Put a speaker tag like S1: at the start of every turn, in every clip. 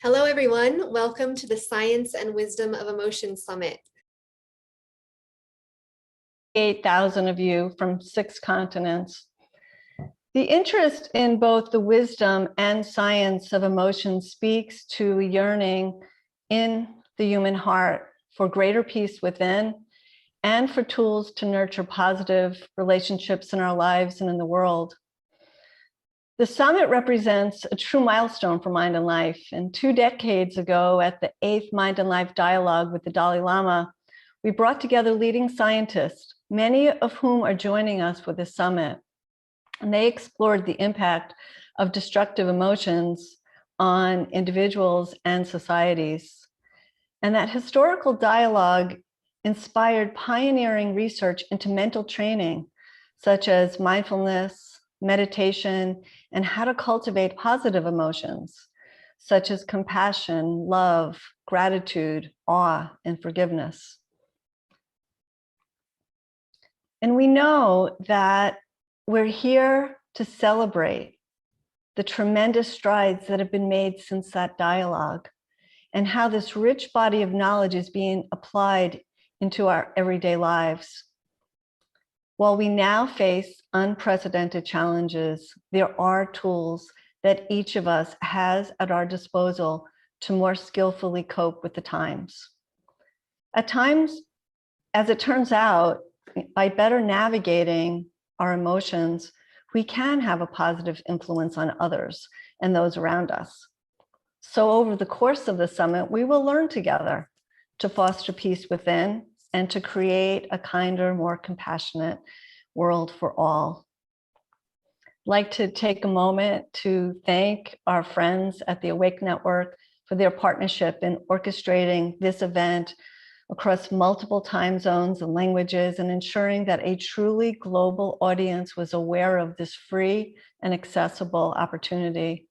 S1: Hello, everyone. Welcome to the Science and Wisdom of Emotion Summit.
S2: 8,000 of you from 6 continents. The interest in both the wisdom and science of emotion speaks to a yearning in the human heart for greater peace within and for tools to nurture positive relationships in our lives and in the world. The summit represents a true milestone for Mind and Life. And 2 decades ago, at the 8th Mind and Life Dialogue with the Dalai Lama, we brought together leading scientists, many of whom are joining us for this summit. And they explored the impact of destructive emotions on individuals and societies. And that historical dialogue inspired pioneering research into mental training, such as mindfulness, meditation, and how to cultivate positive emotions, such as compassion, love, gratitude, awe, and forgiveness. And we know that we're here to celebrate the tremendous strides that have been made since that dialogue and how this rich body of knowledge is being applied into our everyday lives. While we now face unprecedented challenges, there are tools that each of us has at our disposal to more skillfully cope with the times. At times, as it turns out, by better navigating our emotions, we can have a positive influence on others and those around us. So over the course of the summit, we will learn together to foster peace within and to create a kinder, more compassionate world for all. I'd like to take a moment to thank our friends at the Awake Network for their partnership in orchestrating this event across multiple time zones and languages and ensuring that a truly global audience was aware of this free and accessible opportunity.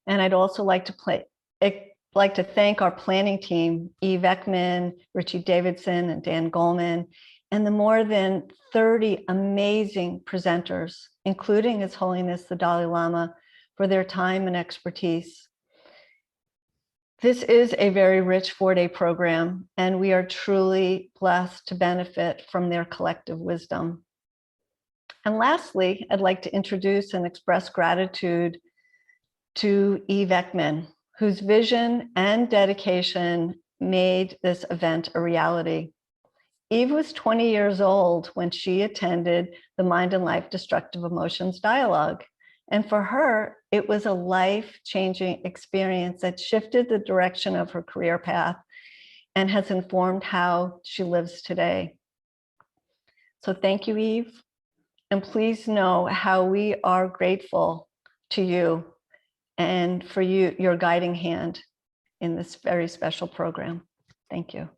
S2: And I'd also like to thank our planning team, Eve Ekman, Richie Davidson, and Dan Goldman, and the more than 30 amazing presenters, including His Holiness the Dalai Lama, for their time and expertise. This is a very rich 4-day program, and we are truly blessed to benefit from their collective wisdom. And lastly, I'd like to introduce and express gratitude to Eve Ekman, whose vision and dedication made this event a reality. Eve was 20 years old when she attended the Mind and Life Destructive Emotions Dialogue. And for her, it was a life-changing experience that shifted the direction of her career path and has informed how she lives today. So thank you, Eve. And please know how we are grateful to you and for your guiding hand in this very special program. Thank you.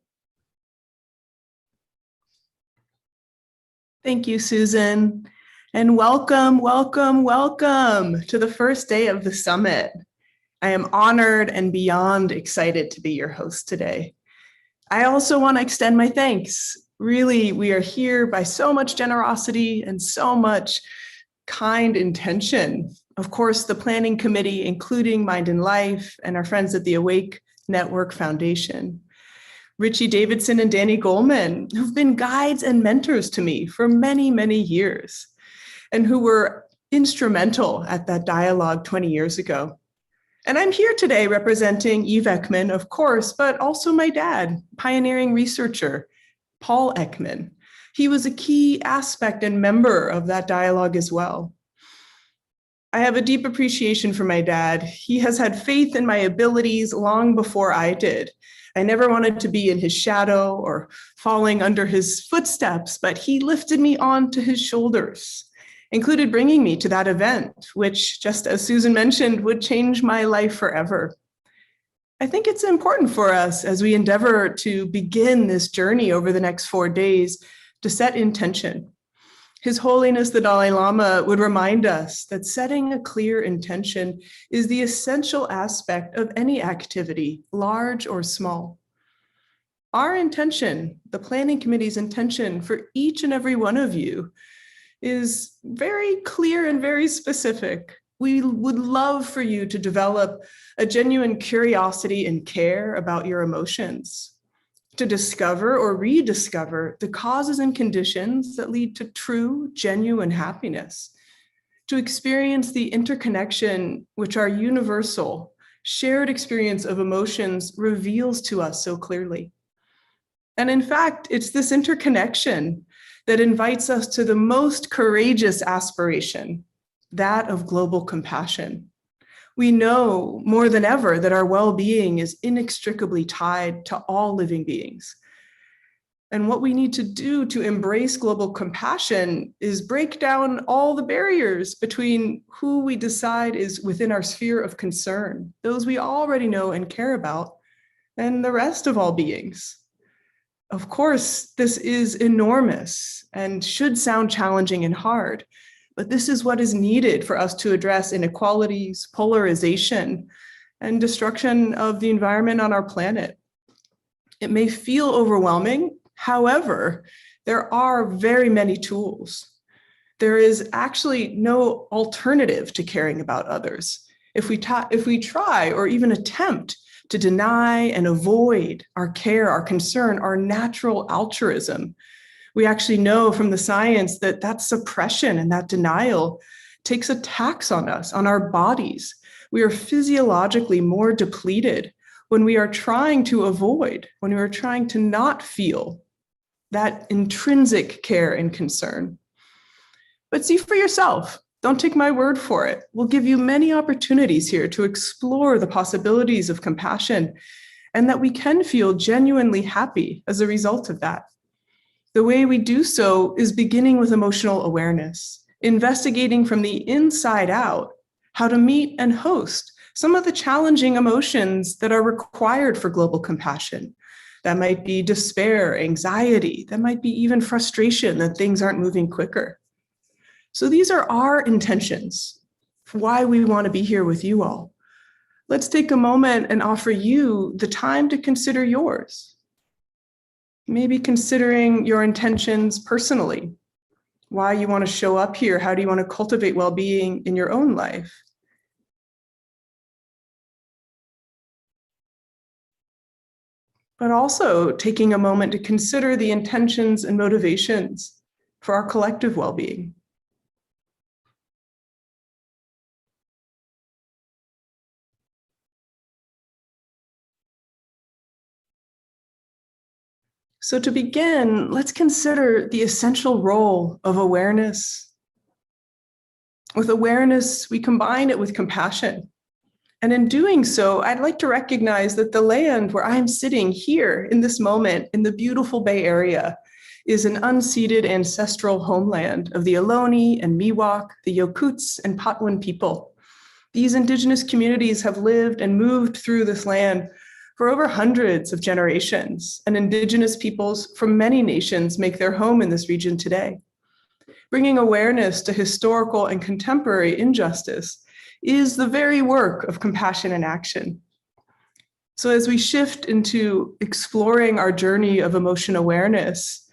S3: Thank you, Susan. And welcome, welcome, welcome to the first day of the summit. I am honored and beyond excited to be your host today. I also want to extend my thanks. Really, we are here by so much generosity and so much kind intention. Of course, the planning committee, including Mind and Life and our friends at the Awake Network Foundation. Richie Davidson and Danny Goldman, who've been guides and mentors to me for many, many years, and who were instrumental at that dialogue 20 years ago. And I'm here today representing Eve Ekman, of course, but also my dad, pioneering researcher, Paul Ekman. He was a key aspect and member of that dialogue as well. I have a deep appreciation for my dad. He has had faith in my abilities long before I did. I never wanted to be in his shadow or falling under his footsteps, but he lifted me onto his shoulders, included bringing me to that event, which, just as Susan mentioned, would change my life forever. I think it's important for us as we endeavor to begin this journey over the next 4 days to set intention. His Holiness the Dalai Lama would remind us that setting a clear intention is the essential aspect of any activity, large or small. Our intention, the planning committee's intention for each and every one of you, is very clear and very specific. We would love for you to develop a genuine curiosity and care about your emotions, to discover or rediscover the causes and conditions that lead to true, genuine happiness, to experience the interconnection which our universal, shared experience of emotions reveals to us so clearly. And in fact, it's this interconnection that invites us to the most courageous aspiration, that of global compassion. We know more than ever that our well-being is inextricably tied to all living beings. And what we need to do to embrace global compassion is break down all the barriers between who we decide is within our sphere of concern, those we already know and care about, and the rest of all beings. Of course, this is enormous and should sound challenging and hard, but this is what is needed for us to address inequalities, polarization, and destruction of the environment on our planet. It may feel overwhelming. However, there are very many tools. There is actually no alternative to caring about others. If we try or even attempt to deny and avoid our care, our concern, our natural altruism, we actually know from the science that that suppression and that denial takes a tax on us, on our bodies. We are physiologically more depleted when we are trying to avoid, when we are trying to not feel that intrinsic care and concern. But see for yourself. Don't take my word for it. We'll give you many opportunities here to explore the possibilities of compassion and that we can feel genuinely happy as a result of that. The way we do so is beginning with emotional awareness, investigating from the inside out how to meet and host some of the challenging emotions that are required for global compassion. That might be despair, anxiety, that might be even frustration that things aren't moving quicker. So these are our intentions for why we want to be here with you all. Let's take a moment and offer you the time to consider yours. Maybe considering your intentions personally, why you want to show up here, how do you want to cultivate well-being in your own life? But also taking a moment to consider the intentions and motivations for our collective well-being. So to begin, let's consider the essential role of awareness. With awareness, we combine it with compassion. And in doing so, I'd like to recognize that the land where I'm sitting here in this moment in the beautiful Bay Area is an unceded ancestral homeland of the Ohlone and Miwok, the Yokuts and Patwin people. These indigenous communities have lived and moved through this land for over hundreds of generations, and indigenous peoples from many nations make their home in this region today. Bringing awareness to historical and contemporary injustice is the very work of compassion and action. So as we shift into exploring our journey of emotion awareness,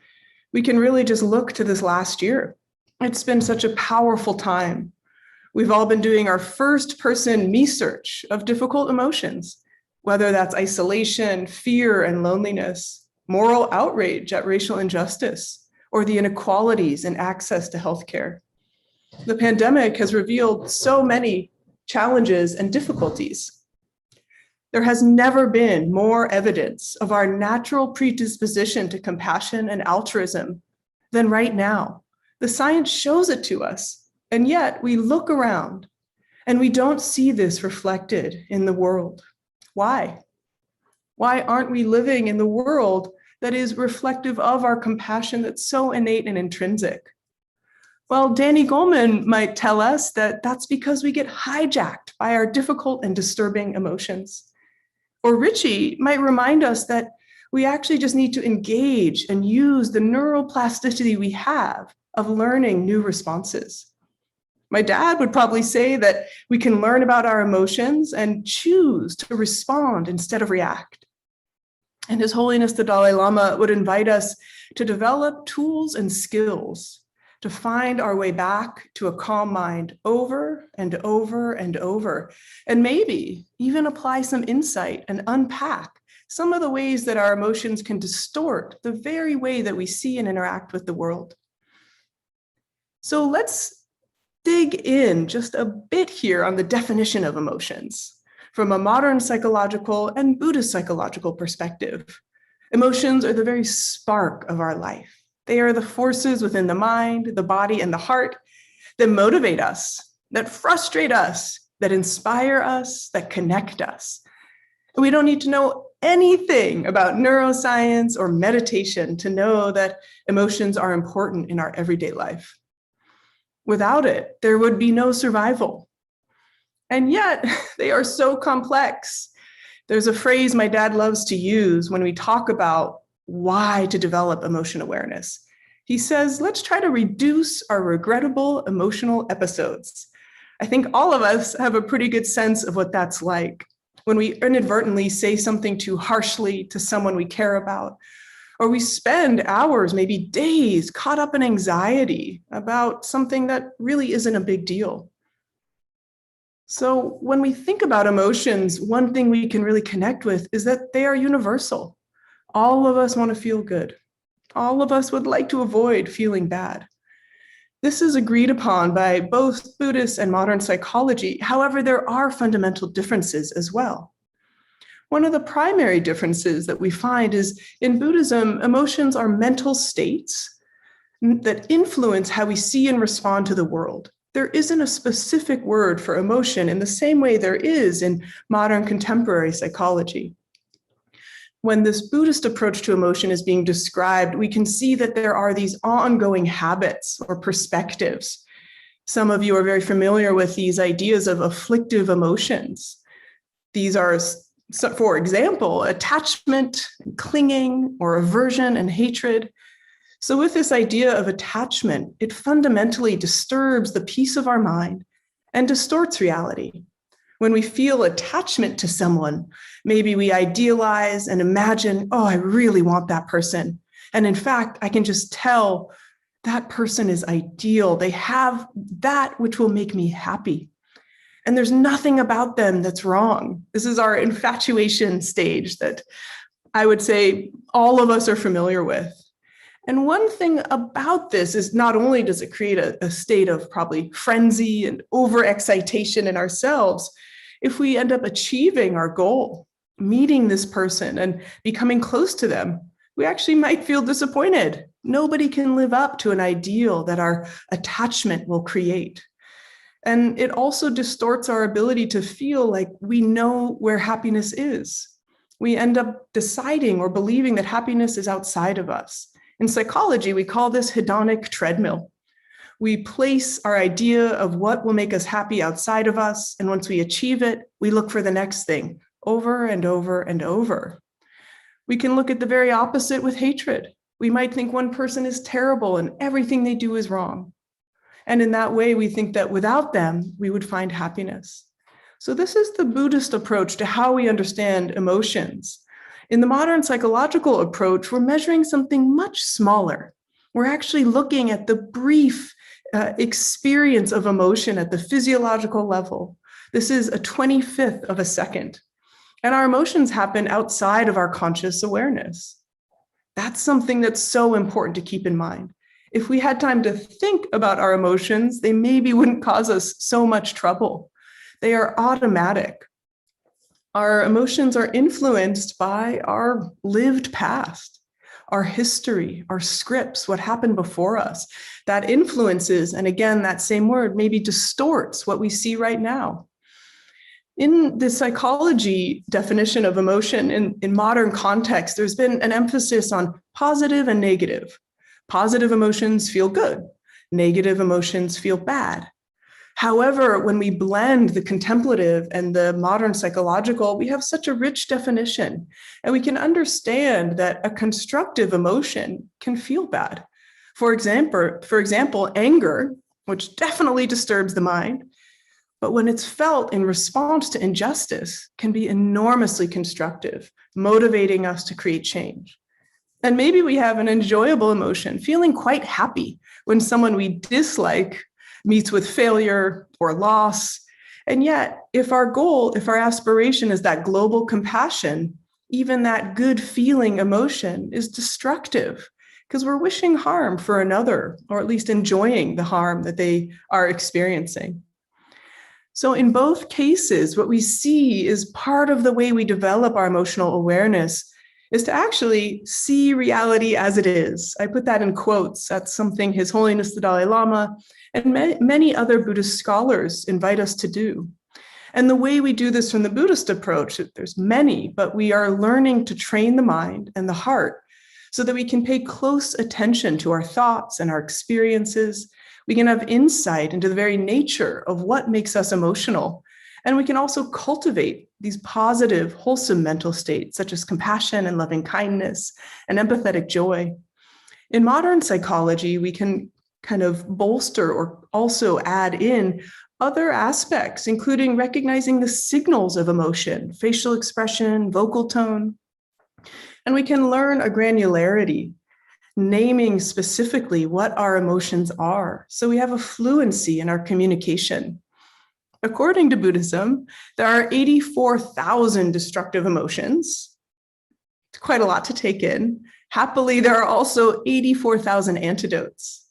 S3: we can really just look to this last year. It's been such a powerful time. We've all been doing our first person me search of difficult emotions, whether that's isolation, fear, and loneliness, moral outrage at racial injustice, or the inequalities in access to healthcare. The pandemic has revealed so many challenges and difficulties. There has never been more evidence of our natural predisposition to compassion and altruism than right now. The science shows it to us, and yet we look around and we don't see this reflected in the world. Why? Why aren't we living in the world that is reflective of our compassion that's so innate and intrinsic? Well, Danny Goleman might tell us that that's because we get hijacked by our difficult and disturbing emotions. Or Richie might remind us that we actually just need to engage and use the neuroplasticity we have of learning new responses. My dad would probably say that we can learn about our emotions and choose to respond instead of react. And His Holiness the Dalai Lama would invite us to develop tools and skills to find our way back to a calm mind over and over and over, and maybe even apply some insight and unpack some of the ways that our emotions can distort the very way that we see and interact with the world. So let's dig in just a bit here on the definition of emotions from a modern psychological and Buddhist psychological perspective. Emotions are the very spark of our life. They are the forces within the mind, the body, and the heart that motivate us, that frustrate us, that inspire us, that connect us. We don't need to know anything about neuroscience or meditation to know that emotions are important in our everyday life. Without it, there would be no survival. And yet, they are so complex. There's a phrase my dad loves to use when we talk about why to develop emotion awareness. He says, let's try to reduce our regrettable emotional episodes. I think all of us have a pretty good sense of what that's like when we inadvertently say something too harshly to someone we care about, or we spend hours, maybe days, caught up in anxiety about something that really isn't a big deal. So when we think about emotions, one thing we can really connect with is that they are universal. All of us want to feel good. All of us would like to avoid feeling bad. This is agreed upon by both Buddhist and modern psychology. However, there are fundamental differences as well. One of the primary differences that we find is in Buddhism, emotions are mental states that influence how we see and respond to the world. There isn't a specific word for emotion in the same way there is in modern contemporary psychology. When this Buddhist approach to emotion is being described, we can see that there are these ongoing habits or perspectives. Some of you are very familiar with these ideas of afflictive emotions. These are, for example, attachment, clinging, or aversion and hatred. So with this idea of attachment, it fundamentally disturbs the peace of our mind and distorts reality. When we feel attachment to someone, maybe we idealize and imagine, oh, I really want that person. And in fact, I can just tell that person is ideal. They have that which will make me happy. And there's nothing about them that's wrong. This is our infatuation stage that I would say all of us are familiar with. And one thing about this is not only does it create a state of probably frenzy and overexcitation in ourselves, if we end up achieving our goal, meeting this person and becoming close to them, we actually might feel disappointed. Nobody can live up to an ideal that our attachment will create. And it also distorts our ability to feel like we know where happiness is. We end up deciding or believing that happiness is outside of us. In psychology, we call this hedonic treadmill. We place our idea of what will make us happy outside of us, and once we achieve it, we look for the next thing over and over and over. We can look at the very opposite with hatred. We might think one person is terrible and everything they do is wrong. And in that way, we think that without them, we would find happiness. So this is the Buddhist approach to how we understand emotions. In the modern psychological approach, we're measuring something much smaller. We're actually looking at the brief experience of emotion at the physiological level. This is a 25th of a second. And our emotions happen outside of our conscious awareness. That's something that's so important to keep in mind. If we had time to think about our emotions, they maybe wouldn't cause us so much trouble. They are automatic. Our emotions are influenced by our lived past, our history, our scripts, what happened before us. That influences, and again, that same word maybe distorts what we see right now. In the psychology definition of emotion in modern context, there's been an emphasis on positive and negative. Positive emotions feel good. Negative emotions feel bad. However, when we blend the contemplative and the modern psychological, we have such a rich definition, and we can understand that a constructive emotion can feel bad. For example, anger, which definitely disturbs the mind, but when it's felt in response to injustice, can be enormously constructive, motivating us to create change. And maybe we have an enjoyable emotion, feeling quite happy when someone we dislike meets with failure or loss. And yet, if our aspiration is that global compassion, even that good feeling emotion is destructive because we're wishing harm for another, or at least enjoying the harm that they are experiencing. So in both cases, what we see is part of the way we develop our emotional awareness is to actually see reality as it is. I put that in quotes. That's something His Holiness the Dalai Lama and many other Buddhist scholars invite us to do. And the way we do this from the Buddhist approach, there's many, but we are learning to train the mind and the heart so that we can pay close attention to our thoughts and our experiences. We can have insight into the very nature of what makes us emotional. And we can also cultivate these positive, wholesome mental states, such as compassion and loving kindness and empathetic joy. In modern psychology, we can kind of bolster or also add in other aspects, including recognizing the signals of emotion, facial expression, vocal tone. And we can learn a granularity, naming specifically what our emotions are, so we have a fluency in our communication. According to Buddhism, there are 84,000 destructive emotions. It's quite a lot to take in. Happily, there are also 84,000 antidotes.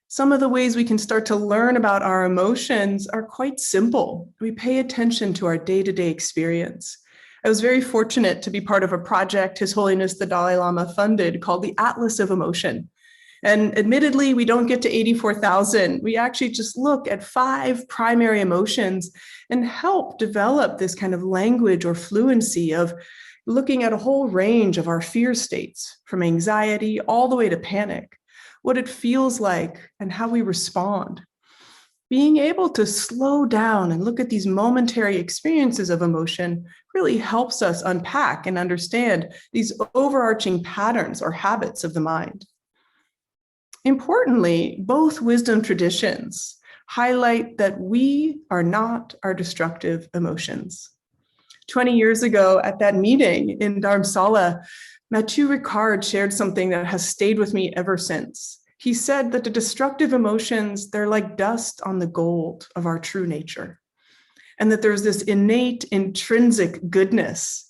S3: Some of the ways we can start to learn about our emotions are quite simple. We pay attention to our day-to-day experience. I was very fortunate to be part of a project His Holiness the Dalai Lama funded called the Atlas of Emotion. And admittedly, we don't get to 84,000. We actually just look at 5 primary emotions and help develop this kind of language or fluency of looking at a whole range of our fear states, from anxiety all the way to panic, what it feels like and how we respond. Being able to slow down and look at these momentary experiences of emotion really helps us unpack and understand these overarching patterns or habits of the mind. Importantly, both wisdom traditions highlight that we are not our destructive emotions. 20 years ago at that meeting in Dharamsala, Mathieu Ricard shared something that has stayed with me ever since. He said that the destructive emotions, they're like dust on the gold of our true nature, and that there's this innate, intrinsic goodness.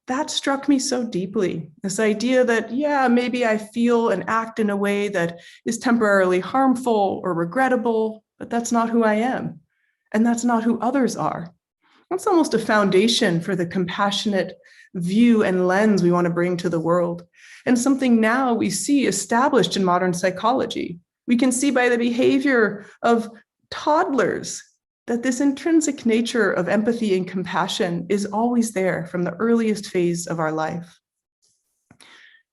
S3: That struck me so deeply, this idea that, yeah, maybe I feel and act in a way that is temporarily harmful or regrettable, but that's not who I am, and that's not who others are. That's almost a foundation for the compassionate view and lens we want to bring to the world, and something now we see established in modern psychology. We can see by the behavior of toddlers that this intrinsic nature of empathy and compassion is always there from the earliest phase of our life.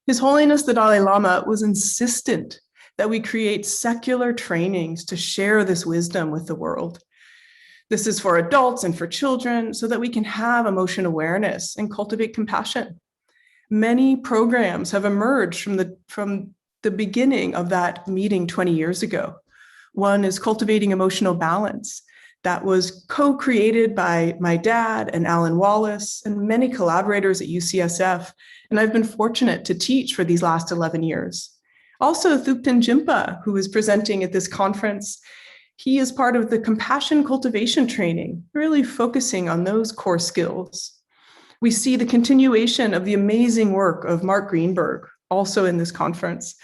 S3: His Holiness the Dalai Lama was insistent that we create secular trainings to share this wisdom with the world. This is for adults and for children so that we can have emotion awareness and cultivate compassion. Many programs have emerged from the beginning of that meeting 20 years ago. One is Cultivating Emotional Balance. That was co-created by my dad and Alan Wallace and many collaborators at UCSF. And I've been fortunate to teach for these last 11 years. Also, Thupten Jimpa, who is presenting at this conference, he is part of the compassion cultivation training, really focusing on those core skills. We see the continuation of the amazing work of Mark Greenberg, also in this conference,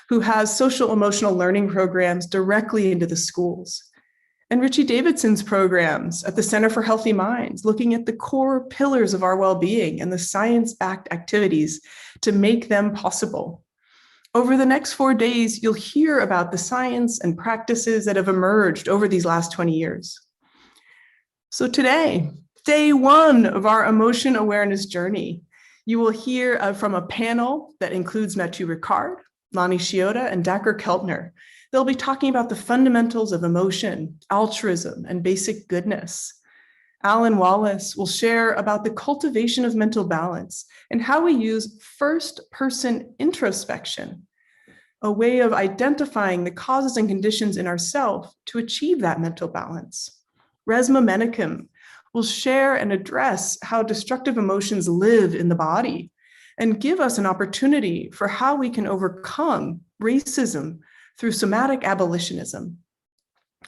S3: who has social emotional learning programs directly into the schools. And Richie Davidson's programs at the Center for Healthy Minds, looking at the core pillars of our well-being and the science-backed activities to make them possible. Over the next 4 days, you'll hear about the science and practices that have emerged over these last 20 years. So today, day 1 of our emotion awareness journey, you will hear from a panel that includes Mathieu Ricard, Lonnie Shioda, and Dacher Keltner. They'll be talking about the fundamentals of emotion, altruism, and basic goodness. Alan Wallace will share about the cultivation of mental balance and how we use first-person introspection, a way of identifying the causes and conditions in ourselves to achieve that mental balance. Resma Menakem will share and address how destructive emotions live in the body and give us an opportunity for how we can overcome racism through somatic abolitionism.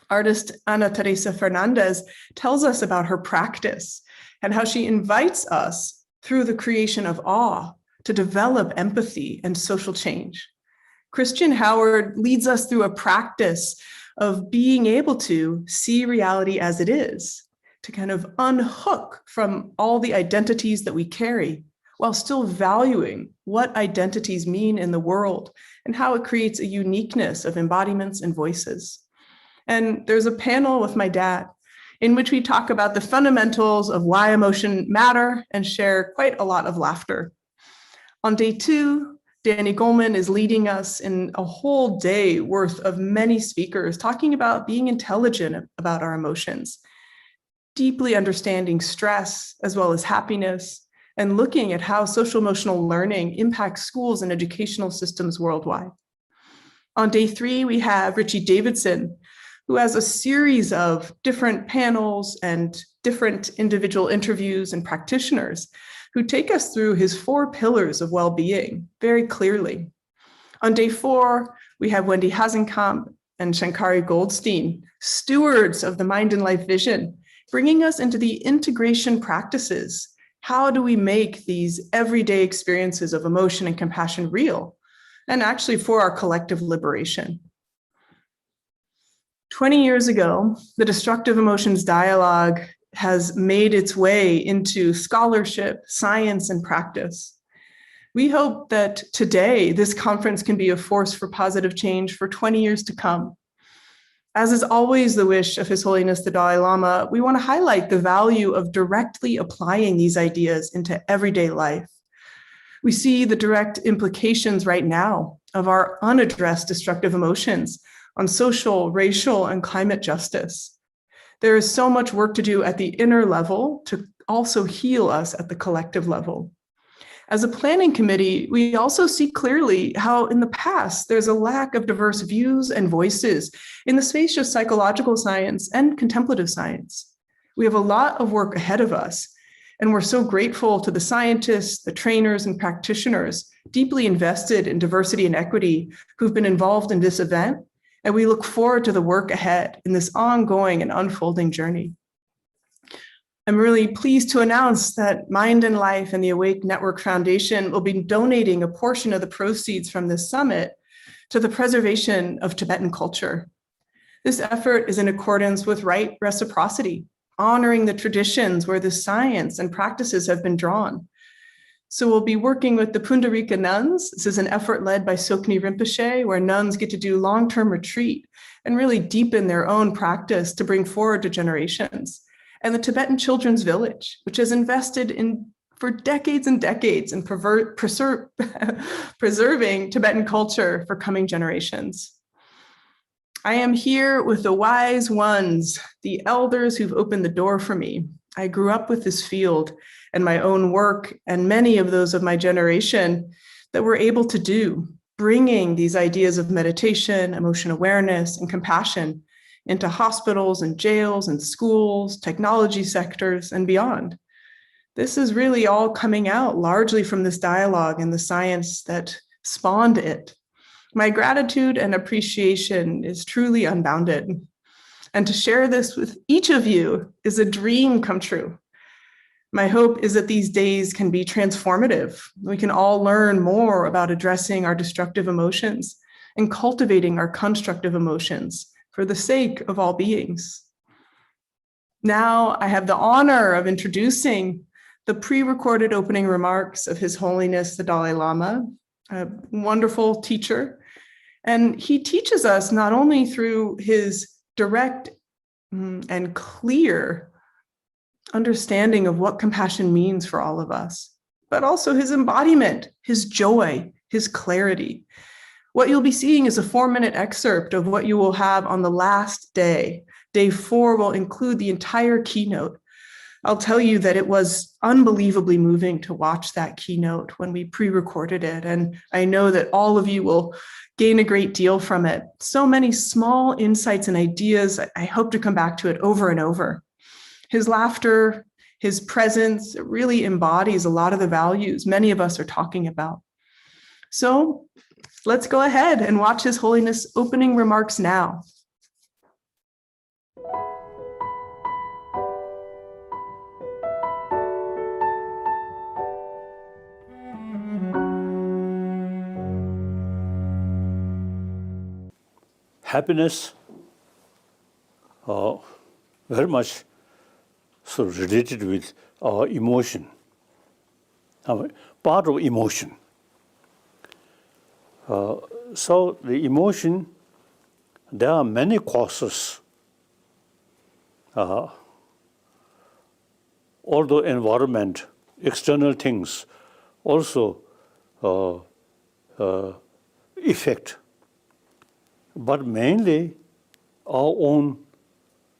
S3: Artist Ana Teresa Fernandez tells us about her practice and how she invites us through the creation of awe to develop empathy and social change. Christian Howard leads us through a practice of being able to see reality as it is, to kind of unhook from all the identities that we carry, while still valuing what identities mean in the world and how it creates a uniqueness of embodiments and voices. And there's a panel with my dad in which we talk about the fundamentals of why emotion matter and share quite a lot of laughter. On day 2, Danny Goleman is leading us in a whole day worth of many speakers talking about being intelligent about our emotions, deeply understanding stress as well as happiness, and looking at how social emotional learning impacts schools and educational systems worldwide. On day 3, we have Richie Davidson, who has a series of different panels and different individual interviews and practitioners who take us through his 4 pillars of well-being very clearly. On day 4, we have Wendy Hasenkamp and Shankari Goldstein, stewards of the Mind and Life vision, bringing us into the integration practices. How do we make these everyday experiences of emotion and compassion real, and actually for our collective liberation? 20 years ago, the destructive emotions dialogue has made its way into scholarship, science, and practice. We hope that today this conference can be a force for positive change for 20 years to come. As is always the wish of His Holiness the Dalai Lama, we want to highlight the value of directly applying these ideas into everyday life. We see the direct implications right now of our unaddressed destructive emotions on social, racial, and climate justice. There is so much work to do at the inner level to also heal us at the collective level. As a planning committee, we also see clearly how in the past there's a lack of diverse views and voices in the space of psychological science and contemplative science. We have a lot of work ahead of us, and we're so grateful to the scientists, the trainers, and practitioners deeply invested in diversity and equity who've been involved in this event. And we look forward to the work ahead in this ongoing and unfolding journey. I'm really pleased to announce that Mind and Life and the Awake Network Foundation will be donating a portion of the proceeds from this summit to the preservation of Tibetan culture. This effort is in accordance with right reciprocity, honoring the traditions where the science and practices have been drawn. So we'll be working with the Pundarika nuns. This is an effort led by Sokni Rinpoche, where nuns get to do long-term retreat and really deepen their own practice to bring forward to generations. And the Tibetan Children's Village, which has invested for decades and decades in preserving Tibetan culture for coming generations. I am here with the wise ones, the elders who've opened the door for me. I grew up with this field and my own work and many of those of my generation that we're able to do, bringing these ideas of meditation, emotion awareness, and compassion into hospitals and jails and schools, technology sectors, and beyond. This is really all coming out largely from this dialogue and the science that spawned it. My gratitude and appreciation is truly unbounded. And to share this with each of you is a dream come true. My hope is that these days can be transformative. We can all learn more about addressing our destructive emotions and cultivating our constructive emotions for the sake of all beings. Now I have the honor of introducing the pre-recorded opening remarks of His Holiness the Dalai Lama, a wonderful teacher. And he teaches us not only through his direct and clear understanding of what compassion means for all of us, but also his embodiment, his joy, his clarity. What you'll be seeing is a 4-minute excerpt of what you will have on the last day. Day 4 will include the entire keynote. I'll tell you that it was unbelievably moving to watch that keynote when we pre-recorded it. And I know that all of you will gain a great deal from it. So many small insights and ideas. I hope to come back to it over and over. His laughter, His presence really embodies a lot of the values many of us are talking about. So let's go ahead and watch His Holiness' opening remarks now.
S4: Happiness, very much so related with our emotion, part of emotion. So the emotion, there are many causes. Although environment, external things also affect, but mainly our own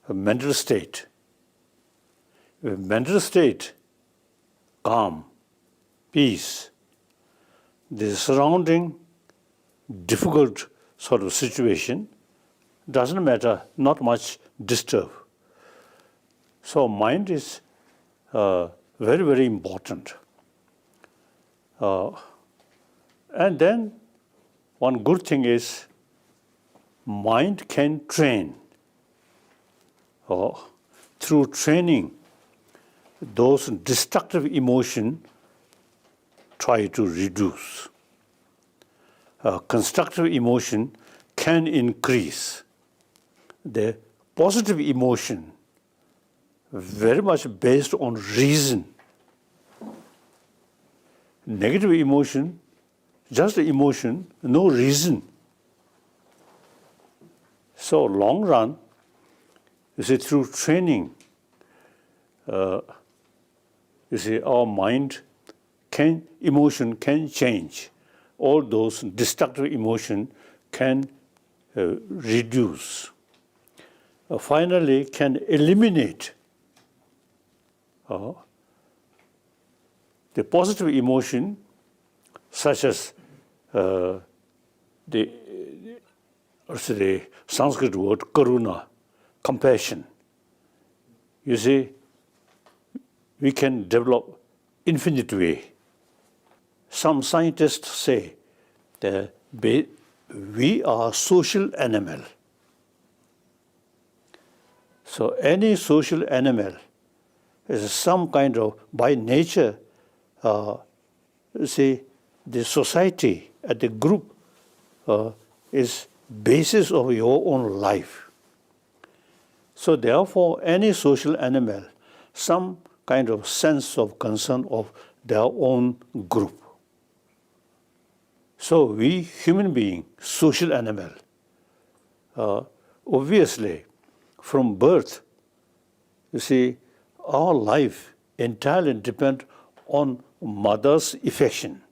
S4: mental state. Mental state, calm, peace, the surrounding difficult sort of situation doesn't matter, not much disturb. So mind is very, very important. And then one good thing is mind can train. Through training, those destructive emotion try to reduce. Constructive emotion can increase. The positive emotion, very much based on reason. Negative emotion, just emotion, no reason. So long run, you see, through training, you see, our mind emotion can change. All those destructive emotion can reduce. Finally, can eliminate the positive emotion, such as the Sanskrit word karuna, compassion. You see, we can develop infinite way. Some scientists say that we are social animal. So any social animal is some kind of, by nature, see, the society and the group is basis of your own life. So therefore, any social animal, some kind of sense of concern of their own group. So we human being, social animal, obviously from birth, you see, our life entirely depends on mother's affection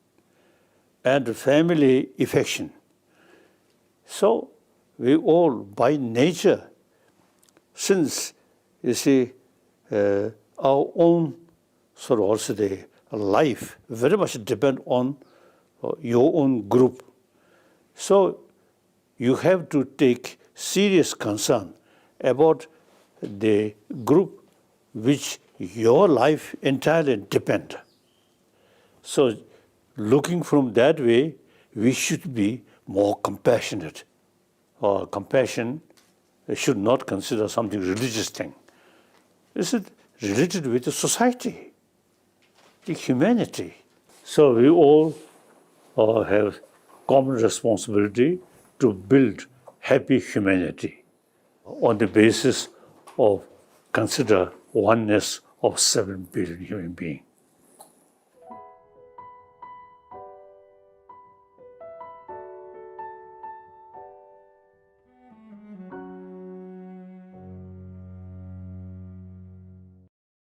S4: and family affection. So we all, by nature, since, you see, our own sort of also the life very much depend on your own group. So you have to take serious concern about the group which your life entirely depend. So looking from that way, we should be more compassionate. Compassion should not consider something religious thing. This is related with the society, the humanity. So we all have common responsibility to build happy humanity on the basis of consider oneness of 7 billion human beings.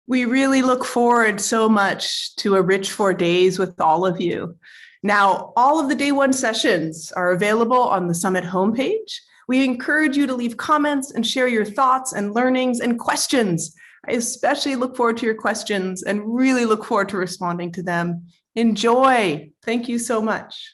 S3: We really look forward so much to a rich 4 days with all of you. Now, all of the day one sessions are available on the Summit homepage. We encourage you to leave comments and share your thoughts and learnings and questions. I especially look forward to your questions and really look forward to responding to them. Enjoy. Thank you so much.